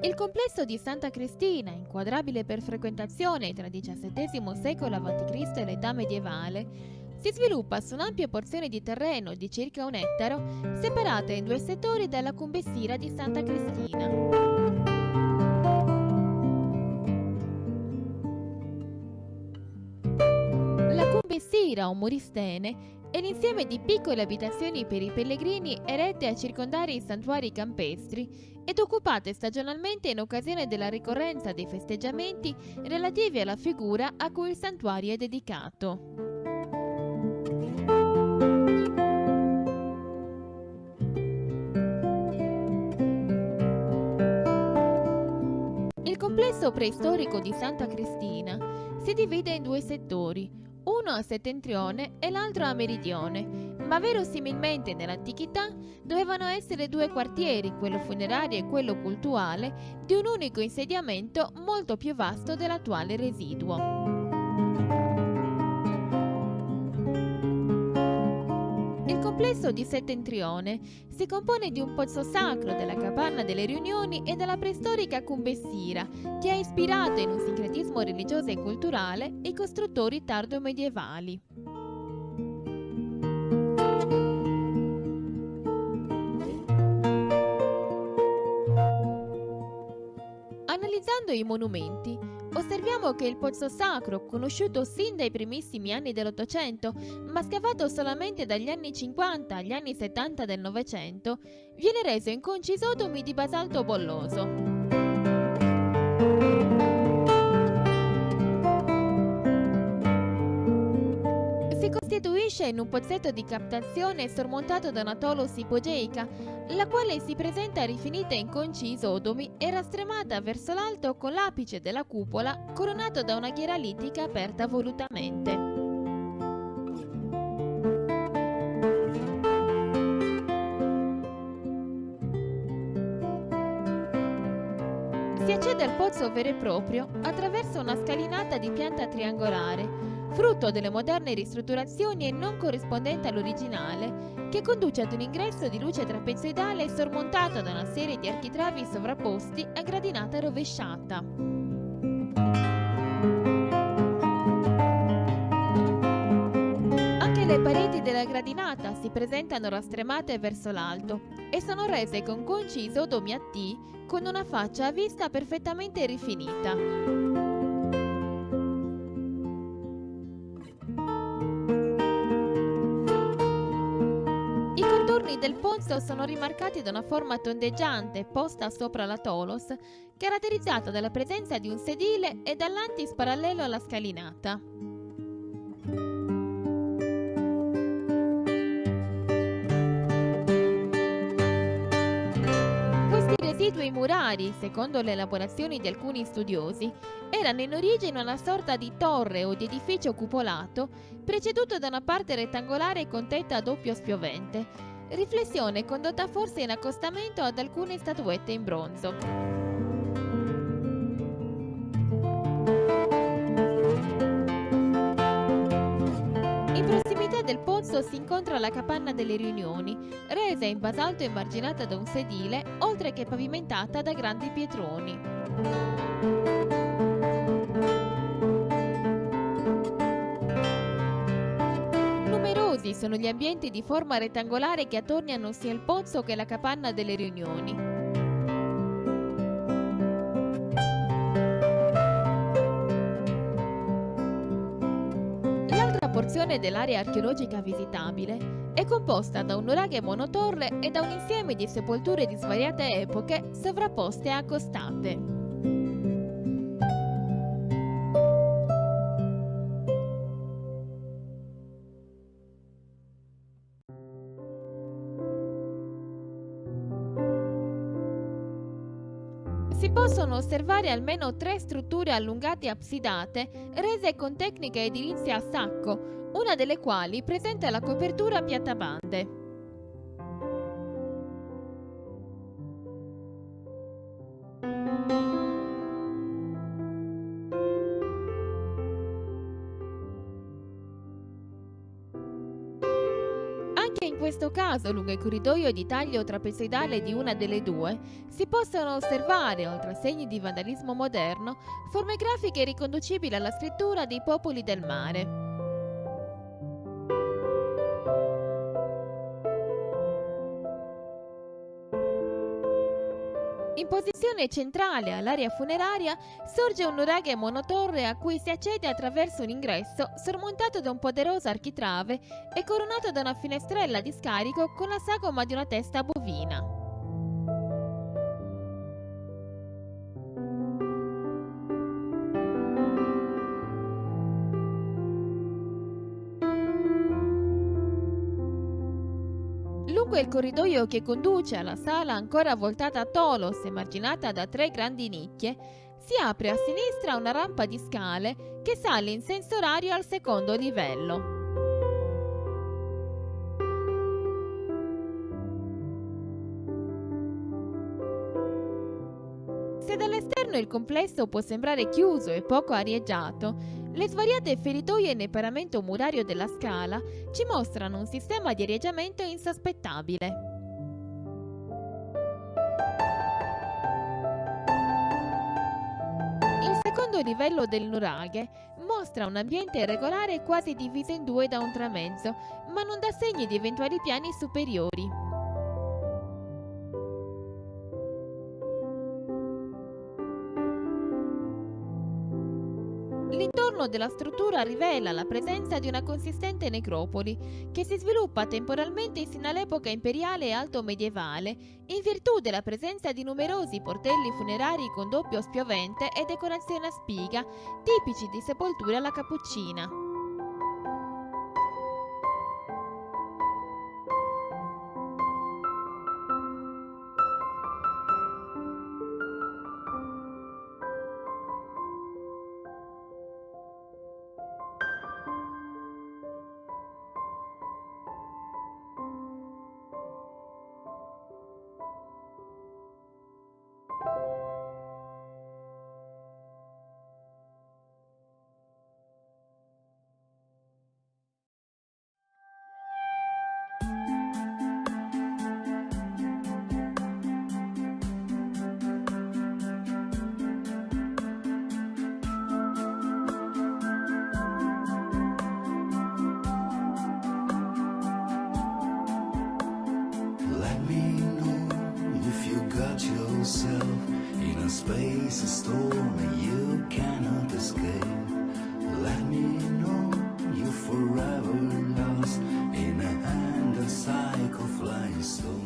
Il complesso di Santa Cristina, inquadrabile per frequentazione tra XVII secolo a.C. e l'età medievale, si sviluppa su un'ampia porzione di terreno di circa 1 ettaro, separata in due settori dalla cumbessira di Santa Cristina. La cumbessira o Moristene è l'insieme di piccole abitazioni per i pellegrini erette a circondare i santuari campestri ed occupate stagionalmente in occasione della ricorrenza dei festeggiamenti relativi alla figura a cui il santuario è dedicato. Il complesso preistorico di Santa Cristina si divide in due settori, uno a settentrione e l'altro a meridione, ma verosimilmente nell'antichità dovevano essere due quartieri, quello funerario e quello cultuale, di un unico insediamento molto più vasto dell'attuale residuo. Il complesso di Settentrione si compone di un pozzo sacro della capanna delle riunioni e della preistorica cumbessira, che ha ispirato in un sincretismo religioso e culturale i costruttori tardo-medievali. Analizzando i monumenti, osserviamo che il pozzo sacro, conosciuto sin dai primissimi anni dell'Ottocento, ma scavato solamente dagli anni 50 agli anni 70 del Novecento, viene reso in concisotomi di basalto bolloso. Si costituisce in un pozzetto di captazione sormontato da una tolos ipogeica, la quale si presenta rifinita in conci isodomi e rastremata verso l'alto con l'apice della cupola coronato da una ghiera littica aperta volutamente. Si accede al pozzo vero e proprio attraverso una scalinata di pianta triangolare, frutto delle moderne ristrutturazioni e non corrispondente all'originale, che conduce ad un ingresso di luce trapezoidale sormontato da una serie di architravi sovrapposti a gradinata rovesciata. Anche le pareti della gradinata si presentano rastremate verso l'alto e sono rese con conci isodomi a T con una faccia a vista perfettamente rifinita. I contorni del pozzo sono rimarcati da una forma tondeggiante posta sopra la tolos, caratterizzata dalla presenza di un sedile e dall'antis parallelo alla scalinata. Questi residui murari, secondo le elaborazioni di alcuni studiosi, erano in origine una sorta di torre o di edificio cupolato, preceduto da una parte rettangolare con tetto a doppio spiovente, riflessione condotta forse in accostamento ad alcune statuette in bronzo. In prossimità del pozzo si incontra la capanna delle riunioni, resa in basalto e marginata da un sedile, oltre che pavimentata da grandi pietroni. Numerosi sono gli ambienti di forma rettangolare che attorniano sia il pozzo che la capanna delle riunioni. L'altra porzione dell'area archeologica visitabile è composta da un nuraghe monotorre e da un insieme di sepolture di svariate epoche sovrapposte e accostate. Si possono osservare almeno 3 strutture allungate absidate rese con tecnica edilizia a sacco, una delle quali presenta la copertura a piattabande. Anche in questo caso, lungo il corridoio di taglio trapezoidale di una delle due, si possono osservare, oltre a segni di vandalismo moderno, forme grafiche riconducibili alla scrittura dei popoli del mare. In posizione centrale all'area funeraria sorge un nuraghe monotorre a cui si accede attraverso un ingresso sormontato da un poderoso architrave e coronato da una finestrella di scarico con la sagoma di una testa bovina. Lungo il corridoio che conduce alla sala ancora voltata a tolos e marginata da 3 grandi nicchie, si apre a sinistra una rampa di scale che sale in senso orario al secondo livello. Se dall'esterno il complesso può sembrare chiuso e poco arieggiato, le svariate feritoie nel paramento murario della scala ci mostrano un sistema di arieggiamento insospettabile. Il secondo livello del nuraghe mostra un ambiente irregolare quasi diviso in due da un tramezzo, ma non dà segni di eventuali piani superiori. L'intorno della struttura rivela la presenza di una consistente necropoli che si sviluppa temporalmente sino all'epoca imperiale e alto medievale in virtù della presenza di numerosi portelli funerari con doppio spiovente e decorazione a spiga, tipici di sepolture alla cappuccina. Yourself in a space, a storm you cannot escape. Let me know you're forever lost in a endless cycle flying slow.